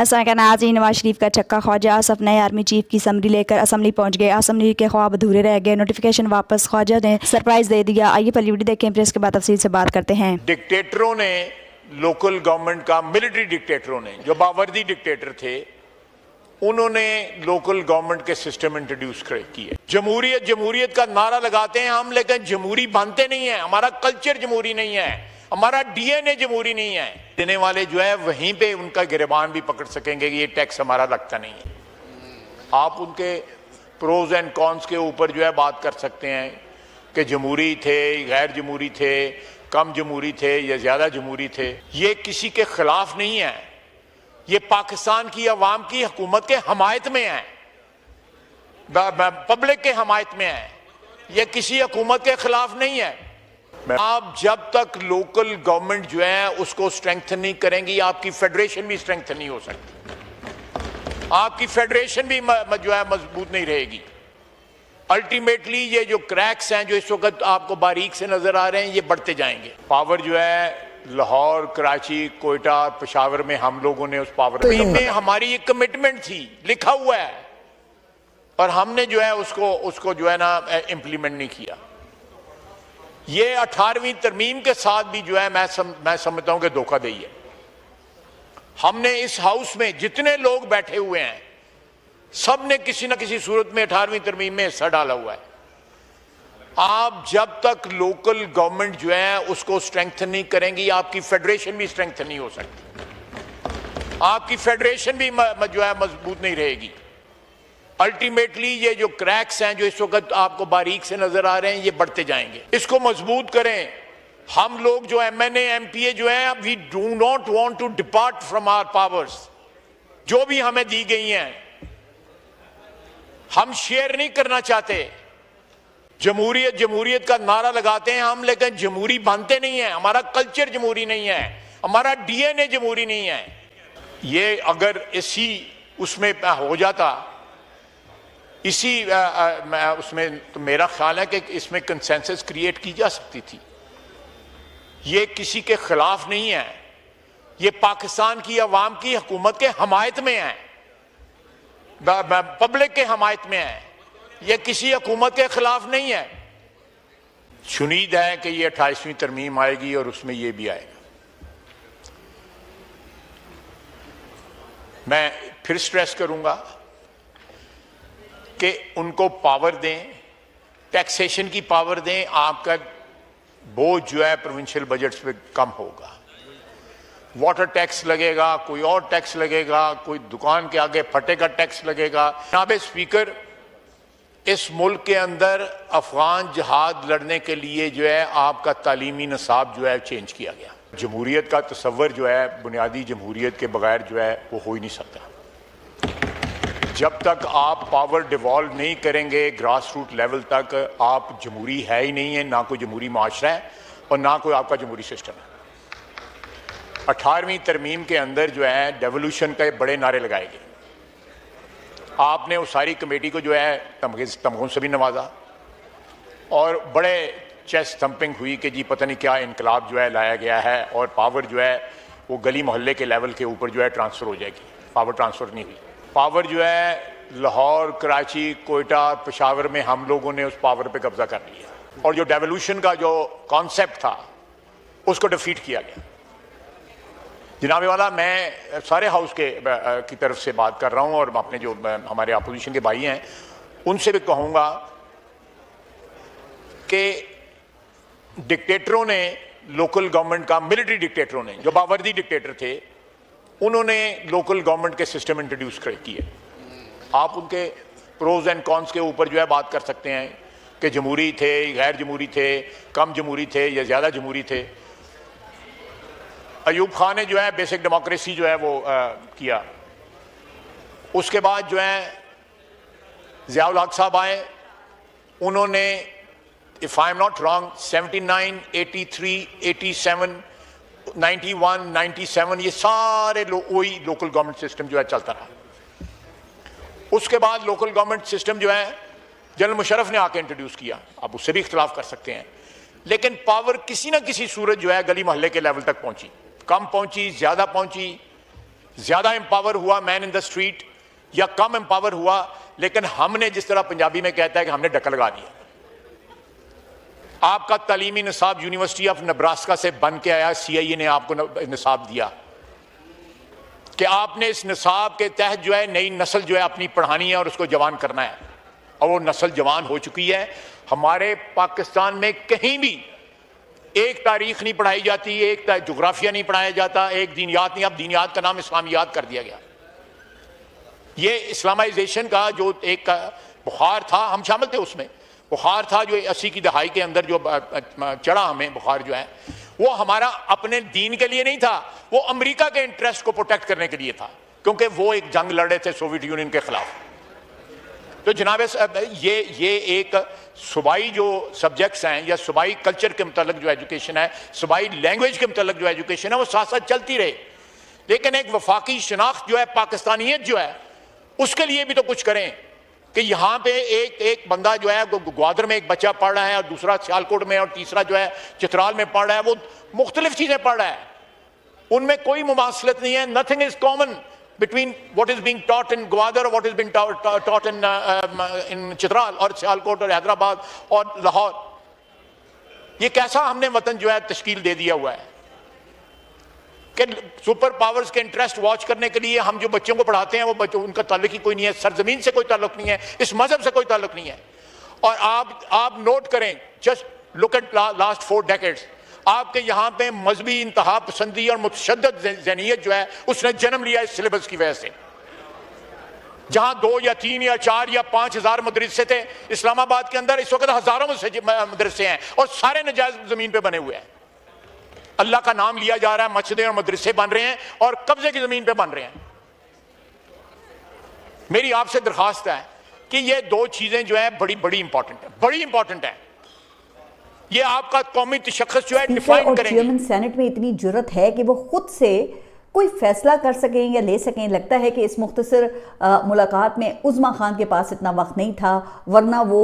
नाज़रीन, नवाज शरीफ का चक्का ख्वाजा आसफ नए आर्मी चीफ की समरी लेकर असम्बली पहुंच गए। असम्बली के ख्वाब अधूरे रह गए, नोटिफिकेशन वापस, ख्वाजा ने सरप्राइज दे दिया। आइए पहली वीडियो देखें, फिर इसके बाद तफसील से बात करते हैं। डिक्टेटरों ने, लोकल गवर्नमेंट का, मिलिट्री डिक्टेटरों ने, जो बावर्दी डिक्टेटर थे, उन्होंने लोकल गवर्नमेंट के सिस्टम इंट्रोड्यूस किए। जमहूरियत जमहूरियत का नारा लगाते हैं हम, लेकिन जमहूरी बनते नहीं है। हमारा कल्चर जमहूरी नहीं है, हमारा डीएनए जमहूरी नहीं है। देने वाले जो है वहीं पे उनका गिरबान भी पकड़ सकेंगे कि ये टैक्स हमारा लगता नहीं है। आप उनके प्रोज एंड कॉन्स के ऊपर जो है बात कर सकते हैं कि जमहूरी थे, गैर जमहूरी थे, कम जमहूरी थे या ज्यादा जमहूरी थे। ये किसी के खिलाफ नहीं है, ये पाकिस्तान की अवाम की हुकूमत के हमायत में है, पब्लिक के हमायत में है। ये किसी हुकूमत के खिलाफ नहीं है। आप जब तक लोकल गवर्नमेंट जो है उसको स्ट्रेंथन नहीं करेंगी, आपकी फेडरेशन भी स्ट्रेंथन नहीं हो सकती, आपकी फेडरेशन भी जो है मजबूत नहीं रहेगी। अल्टीमेटली ये जो क्रैक्स हैं जो इस वक्त आपको बारीक से नजर आ रहे हैं, ये बढ़ते जाएंगे। पावर जो है लाहौर, कराची, कोयटा, पेशावर में हम लोगों ने उस पावर में हमारी एक कमिटमेंट थी, लिखा हुआ है, और हमने जो है उसको जो है ना इंप्लीमेंट नहीं किया। ये 18वीं तरमीम के साथ भी जो है मैं समझता हूं कि धोखाधड़ी है। हमने इस हाउस में जितने लोग बैठे हुए हैं, सब ने किसी न किसी सूरत में 18वीं तरमीम में हिस्सा डाला हुआ है। आप जब तक लोकल गवर्नमेंट जो है उसको स्ट्रेंथन नहीं करेंगी, आपकी फेडरेशन भी स्ट्रेंथन नहीं हो सकती, आपकी फेडरेशन भी जो है मजबूत नहीं रहेगी। अल्टीमेटली ये जो क्रैक्स हैं जो इस वक्त आपको बारीक से नजर आ रहे हैं, ये बढ़ते जाएंगे। इसको मजबूत करें। हम लोग जो एमएनए एमपीए जो है, we do not want to depart from our powers. जो भी हमें दी गई हैं हम शेयर नहीं करना चाहते। जमहूरियत जमहूरियत का नारा लगाते हैं हम, लेकिन जमहूरी बनते नहीं है। हमारा कल्चर जमहूरी नहीं है, हमारा डीएनए जमहूरी नहीं है। ये अगर इसी उसमें हो जाता, इसी उसमें, तो मेरा ख्याल है कि इसमें कंसेंसस क्रिएट की जा सकती थी। ये किसी के खिलाफ नहीं है, ये पाकिस्तान की अवाम की हुकूमत के हमायत में है, पब्लिक के हमायत में है। ये किसी हुकूमत के खिलाफ नहीं है। उम्मीद है कि ये 28वीं तरमीम आएगी और उसमें ये भी आएगा। मैं फिर स्ट्रेस करूंगा कि उनको पावर दें, टैक्सेशन की पावर दें। आपका बोझ जो है प्रोविंशियल बजट्स पे कम होगा। वाटर टैक्स लगेगा, कोई और टैक्स लगेगा, कोई दुकान के आगे फटे का टैक्स लगेगा। जनाब स्पीकर, इस मुल्क के अंदर अफगान जहाद लड़ने के लिए जो है आपका तालीमी निसाब जो है चेंज किया गया। जमहूरियत का तस्वर जो है बुनियादी जमहूरियत के बगैर जो है वो हो ही नहीं सकता। जब तक आप पावर डिवॉल्व नहीं करेंगे ग्रास रूट लेवल तक, आप जमहूरी है ही नहीं है, ना कोई जमहूरी माशरा है और ना कोई आपका जमहूरी सिस्टम है। 18वीं तरमीम के अंदर जो है डेवोल्यूशन के बड़े नारे लगाए गए। आपने उस सारी कमेटी को जो है तमगों से भी नवाजा और बड़े चेस्ट थम्पिंग हुई कि जी पता नहीं क्या इनकलाब जो है लाया गया है और पावर जो है वो गली मोहल्ले के लेवल के ऊपर जो है ट्रांसफ़र हो जाएगी। पावर ट्रांसफ़र नहीं हुई। पावर जो है लाहौर, कराची, कोयटा, पेशावर में हम लोगों ने उस पावर पे कब्जा कर लिया और जो डेवोल्यूशन का जो कॉन्सेप्ट था उसको डिफीट किया गया। जनाब वाला, मैं सारे हाउस की तरफ से बात कर रहा हूं और अपने जो हमारे अपोजिशन के भाई हैं उनसे भी कहूंगा कि डिक्टेटरों ने, लोकल गवर्नमेंट का, मिलिट्री डिक्टेटरों ने, जो बावर्दी डिक्टेटर थे, उन्होंने लोकल गवर्नमेंट के सिस्टम इंट्रोड्यूस किए। आप उनके प्रोज एंड कॉन्स के ऊपर जो है बात कर सकते हैं कि जमहूरी थे, गैर जमहूरी थे, कम जमहूरी थे या ज्यादा जमहूरी थे। अयूब खान ने जो है बेसिक डेमोक्रेसी जो है वो किया। उसके बाद जो है ज़ियाउल हक साहब आए, उन्होंने, if I am not wrong, 79, 83, 87, 91, 97 ये सारे वही लोकल गवर्नमेंट सिस्टम जो है चलता रहा। उसके बाद लोकल गवर्नमेंट सिस्टम जो है जनरल मुशर्रफ ने आके इंट्रोड्यूस किया। आप उससे भी इख्तलाफ कर सकते हैं, लेकिन पावर किसी ना किसी सूरत जो है गली मोहल्ले के लेवल तक पहुंची। कम पहुंची, ज्यादा पहुंची, ज्यादा एम्पावर हुआ मैन इन द स्ट्रीट या कम एम्पावर हुआ, लेकिन हमने जिस तरह पंजाबी में कहता है कि हमने डक्का लगा दिया। आपका तालीमी निसाब यूनिवर्सिटी ऑफ नब्रास्का से बन के आया, CIE ने आपको निसाब दिया कि आपने इस निसाब के तहत जो है नई नस्ल जो है अपनी पढ़ानी है और उसको जवान करना है, और वो नस्ल जवान हो चुकी है। हमारे पाकिस्तान में कहीं भी एक तारीख नहीं पढ़ाई जाती, एक जोग्राफिया नहीं पढ़ाया जाता, एक दीनियात नहीं। अब दीनियात का नाम इस्लामियात कर दिया गया। ये इस्लामाइजेशन का जो एक बुखार था, हम शामिल थे उसमें, बुखार था जो 80 की दहाई के अंदर जो चढ़ा हमें बुखार जो है, वो हमारा अपने दीन के लिए नहीं था, वो अमेरिका के इंटरेस्ट को प्रोटेक्ट करने के लिए था, क्योंकि वो एक जंग लड़ रहे थे सोवियत यूनियन के खिलाफ। तो जनाब ये एक सूबाई जो सब्जेक्ट्स हैं या सूबाई कल्चर के मुतालिक जो एजुकेशन है, सूबाई लैंग्वेज के मुतालिक जो एजुकेशन है, वो साथ साथ चलती रहे, लेकिन एक वफाकी शनाख्त जो है, पाकिस्तानियत जो है, उसके लिए भी तो कुछ करें कि यहाँ पे एक बंदा जो है ग्वादर में एक बच्चा पढ़ रहा है और दूसरा सियालकोट में और तीसरा जो है चित्राल में पढ़ रहा है, वो मुख्तलिफ चीज़ें पढ़ रहा है, उनमें कोई मुमासलत नहीं है। Nothing is common between what is being taught in Gwadar or what is being taught in Chitral और सियालकोट और हैदराबाद और लाहौर। ये कैसा हमने वतन जो है तश्कील दे दिया हुआ है कि सुपर पावर्स के इंटरेस्ट वॉच करने के लिए हम जो बच्चों को पढ़ाते हैं वो बच्चों, उनका ताल्लुक ही कोई नहीं है, सरजमीन से कोई ताल्लुक नहीं है, इस मजहब से कोई ताल्लुक नहीं है। और आप नोट करें, just look at last 4 decades, आपके यहाँ पे मजहबी इंतहा पसंदी और मुतशद्दद ज़हनियत जो है उसने जन्म लिया इस सिलेबस की वजह से। जहाँ 2 या 3 या 4 या 5,000 मदरसे थे इस्लामाबाद के अंदर, इस वक्त हजारों मदरसे हैं और सारे नजायज जमीन पे बने हुए हैं। अल्लाह का नाम लिया जा रहा है, मस्जिदें और मदरसे बन रहे हैं और कब्जे की जमीन पे बन रहे हैं। मेरी आपसे दरखास्त है कि ये 2 चीजें जो है बड़ी इंपॉर्टेंट है, बड़ी इंपॉर्टेंट है। ये आपका कौमी तशख्खुस जो है डिफाइन करेंगे। चेयरमैन सेनेट में इतनी जुर्रत है कि वो खुद से कोई फैसला कर सकें या ले सकें। लगता है कि इस मुख्तसर मुलाकात में उज़्मा खान के पास इतना वक्त नहीं था, वरना वो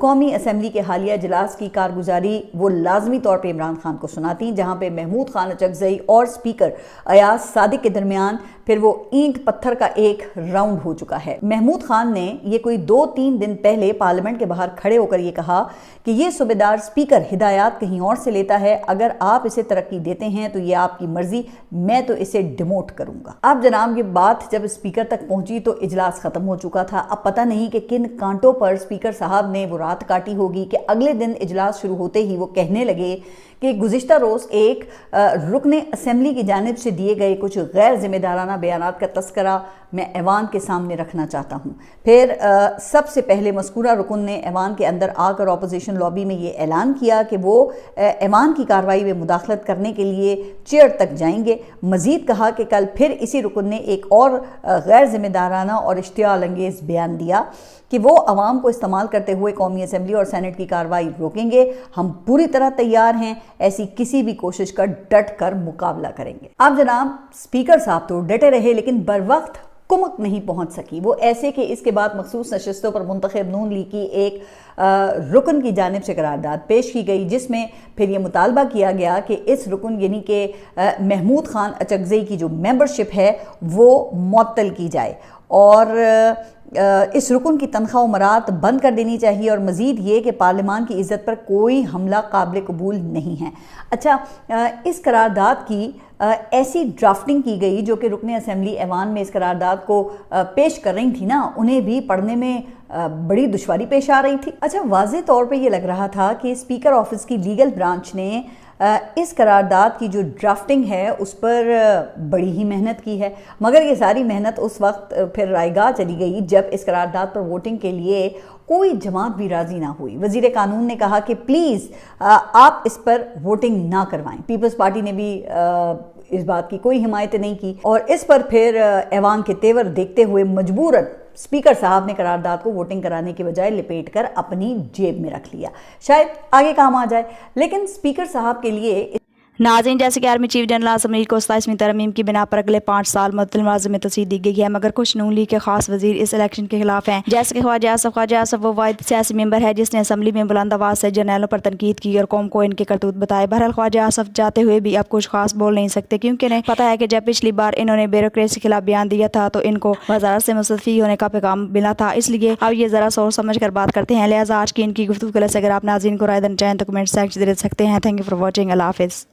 कौमी असम्बली के हालिया इजलास की कारगुजारी वो लाजमी तौर पे इमरान खान को सुनाती, जहाँ पे महमूद खान अचकज़ई और स्पीकर अयाज सादिक के दरमियान फिर वो ईंट पत्थर का एक राउंड हो चुका है। महमूद खान ने ये कोई 2-3 दिन पहले पार्लियामेंट के बाहर खड़े होकर ये कहा कि ये सूबेदार स्पीकर हिदायत कहीं और से लेता है, अगर आप इसे तरक्की देते हैं तो ये आपकी मर्जी, मैं तो इसे डिमोट करूंगा। अब जनाब ये बात जब स्पीकर तक पहुंची तो इजलास खत्म हो चुका था। अब पता नहीं कि किन कांटों पर स्पीकर साहब ने वो रात काटी होगी कि अगले दिन इजलास शुरू होते ही वो कहने लगे कि गुज़िश्ता रोज़ एक रुकने असेंबली की जानिब से दिए गए कुछ गैर जिम्मेदाराना बयानात का तस्करा मैं ऐवान के सामने रखना चाहता हूँ। फिर सबसे पहले मज़कूरा रुकन ने ऐवान के अंदर आकर अपोजिशन लॉबी में ये ऐलान किया कि वो ऐवान की कार्रवाई में मुदाखलत करने के लिए चेयर तक जाएंगे। मज़ीद कहा कि कल फिर इसी रुकन ने एक और गैर जिम्मेदाराना और इश्तियाल अंगेज़ बयान दिया कि वो अवाम को इस्तेमाल करते हुए कौमी असम्बली और सेनेट की कार्रवाई रोकेंगे। हम पूरी तरह तैयार हैं, ऐसी किसी भी कोशिश का डट कर मुकाबला करेंगे। अब जनाब स्पीकर साहब तो डटे रहे, लेकिन बर वक्त कुमक नहीं पहुंच सकी। वो ऐसे कि इसके बाद मखसूस नशस्तों पर मुंतखब नून लीग की एक रुकन की जानिब से करारदाद पेश की गई, जिसमें फिर ये मुतालबा किया गया कि इस रुकन यानी कि महमूद खान अचकज़ई की जो मेंबरशिप है वो मुअत्तल की जाए और इस रुकन की तनख्वाह मरात बंद कर देनी चाहिए, और मज़ीद ये कि पार्लियामान की इज़्ज़त पर कोई हमला काबिल कबूल नहीं है। अच्छा, इस करारदाद की ऐसी ड्राफ्टिंग की गई जो कि रुकने असेंबली ऐवान में इस करारदाद को पेश कर रही थी ना, उन्हें भी पढ़ने में बड़ी दुश्वारी पेश आ रही थी। अच्छा, वाज़े तौर पे ये लग रहा था कि स्पीकर ऑफिस की लीगल ब्रांच ने इस करारदाद की जो ड्राफ्टिंग है उस पर बड़ी ही मेहनत की है, मगर ये सारी मेहनत उस वक्त फिर रायगाह चली गई जब इस करारदाद पर वोटिंग के लिए कोई जमात भी राजी ना हुई। वजीर कानून ने कहा कि प्लीज़ आप इस पर वोटिंग ना करवाएं। पीपल्स पार्टी ने भी इस बात की कोई हिमायत नहीं की और इस पर फिर ऐवान के तेवर देखते हुए मजबूरन स्पीकर साहब ने करारदाद को वोटिंग कराने के बजाय लिपेटकर अपनी जेब में रख लिया। शायद आगे काम आ जाए, लेकिन स्पीकर साहब के लिए नाज़रीन, जैसे कि army chief general Asim Malik को 27वीं तरमीम की बिना पर अगले 5 साल मुअत्तल मुलाज़मत में तस्दीक दी गई है, मगर कुछ नून लीग के खास वजीर इस इलेक्शन के खिलाफ हैं। जैसे कि ख्वाजा आसफ वो वाहिद सियासी मेंबर है जिसने असम्बली में बुलंद आवाज़ से जर्नैलों पर तनकीद की और कौम को इनके करतूत बताए। बहरहाल ख्वाजा आसफ जाते हुए भी अब कुछ खास बोल नहीं सकते, क्योंकि इन्हें पता है कि जब पिछली बार इन्होंने ब्यूरोक्रेसी के खिलाफ बयान दिया था तो इनको वजारत से मुस्तफ़ी होने का पैगाम मिला था। इसलिए अब ये ज़रा सोच समझ कर बात करते हैं। लिहाजा आज की इनकी गुफ्तगू से अगर आप नाज़रीन को राय देना चाहें तो कमेंट सेक्शन दे सकते हैं। Thank you for watching. अल्लाह हाफिज़।